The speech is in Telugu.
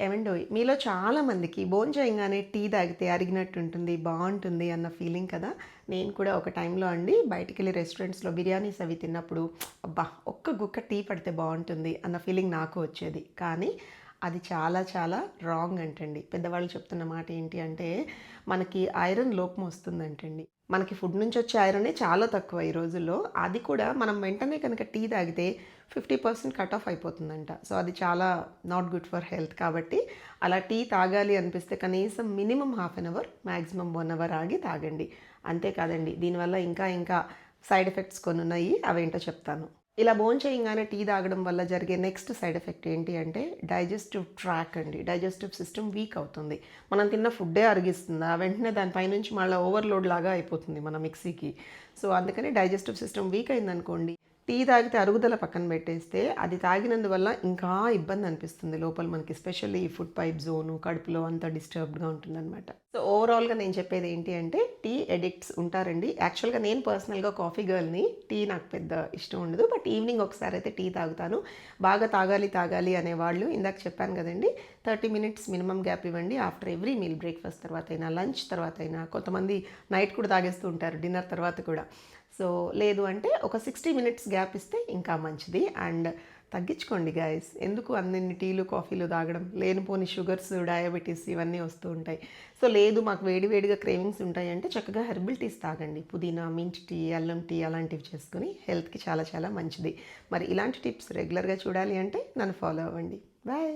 ఏవండోయ్ మీలో చాలామందికి భోంచేయంగానే టీ తాగితే అరిగినట్టుంటుంది, బావుంటుంది అన్న ఫీలింగ్ కదా! నేను కూడా ఒక టైంలో అండి బయటికెళ్ళి రెస్టారెంట్స్‌లో బిర్యానీస్ అవి తిన్నప్పుడు అబ్బా! ఒక్క గుక్క టీ పడితే బావుంటుంది అన్న ఫీలింగ్ నాకు వచ్చేది. కానీ అది చాలా చాలా రాంగ్ అంటండి. పెద్దవాళ్ళు చెప్తున్న మాట ఏంటి అంటే మనకి ఐరన్ లోపం వస్తుందంటండి. మనకి ఫుడ్ నుంచి వచ్చే ఐరనే చాలా తక్కువ ఈ రోజుల్లో. అది కూడా మనం వెంటనే కనుక టీ తాగితే 50% కట్ ఆఫ్ అయిపోతుందంట. సో అది చాలా నాట్ గుడ్ ఫర్ హెల్త్. కాబట్టి అలా టీ తాగాలి అనిపిస్తే కనీసం minimum half an hour, maximum 1 hour ఆగి తాగండి. అంతే కాదండి, దీనివల్ల ఇంకా సైడ్ ఎఫెక్ట్స్ కొన్ని ఉన్నాయి. అవేంటో చెప్తాను. ఇలా భోంచేయంగానే టీ తాగడం వల్ల జరిగే నెక్స్ట్ సైడ్ ఎఫెక్ట్ ఏంటి అంటే డైజెస్టివ్ ట్రాక్ అండి. డైజెస్టివ్ సిస్టమ్ వీక్ అవుతుంది. మనం తిన్న ఫుడ్డే అరిగిస్తుందా, వెంటనే దాని పైనుంచి మళ్ళీ ఓవర్లోడ్ లాగా అయిపోతుంది మన మిక్సీకి. సో అందుకని డైజెస్టివ్ సిస్టమ్ వీక్ అయిందనుకోండి, టీ తాగితే అరుగుదల పక్కన పెట్టేస్తే అది తాగినందువల్ల ఇంకా ఇబ్బంది అనిపిస్తుంది లోపల మనకి. ఎస్పెషల్లీ ఈ ఫుడ్ పైప్ జోను కడుపులో అంతా డిస్టర్బ్డ్గా ఉంటుందన్నమాట. సో ఓవరాల్గా నేను చెప్పేది ఏంటి అంటే టీ ఎడిక్ట్స్ ఉంటారండి. యాక్చువల్గా నేను పర్సనల్గా కాఫీ గర్ల్ని. టీ నాకు పెద్ద ఇష్టం ఉండదు, బట్ ఈవినింగ్ ఒకసారి అయితే టీ తాగుతాను. బాగా తాగాలి అనేవాళ్ళు ఇందాక చెప్పాను కదండి, 30 మినిట్స్ మినిమం గ్యాప్ ఇవ్వండి ఆఫ్టర్ ఎవ్రీ మీల్. బ్రేక్ఫాస్ట్ తర్వాత అయినా, లంచ్ తర్వాత అయినా, కొంతమంది నైట్ కూడా తాగేస్తూ ఉంటారు, డిన్నర్ తర్వాత కూడా. సో లేదు అంటే ఒక 60 మినిట్స్ గ్యాప్ ఇస్తే ఇంకా మంచిది. అండ్ తగ్గించుకోండి గైస్. ఎందుకు అన్ని టీలు కాఫీలు తాగడం, లేనిపోని షుగర్స్, డయాబెటీస్ ఇవన్నీ వస్తూ ఉంటాయి. సో లేదు మాకు వేడివేడిగా క్రేవింగ్స్ ఉంటాయి అంటే చక్కగా హెర్బల్ టీస్ తాగండి. పుదీనా, మింట్ టీ, అల్లం టీ అలాంటివి చేసుకుని హెల్త్కి చాలా చాలా మంచిది. మరి ఇలాంటి టిప్స్ రెగ్యులర్గా చూడాలి అంటే నన్ను ఫాలో అవ్వండి. బాయ్.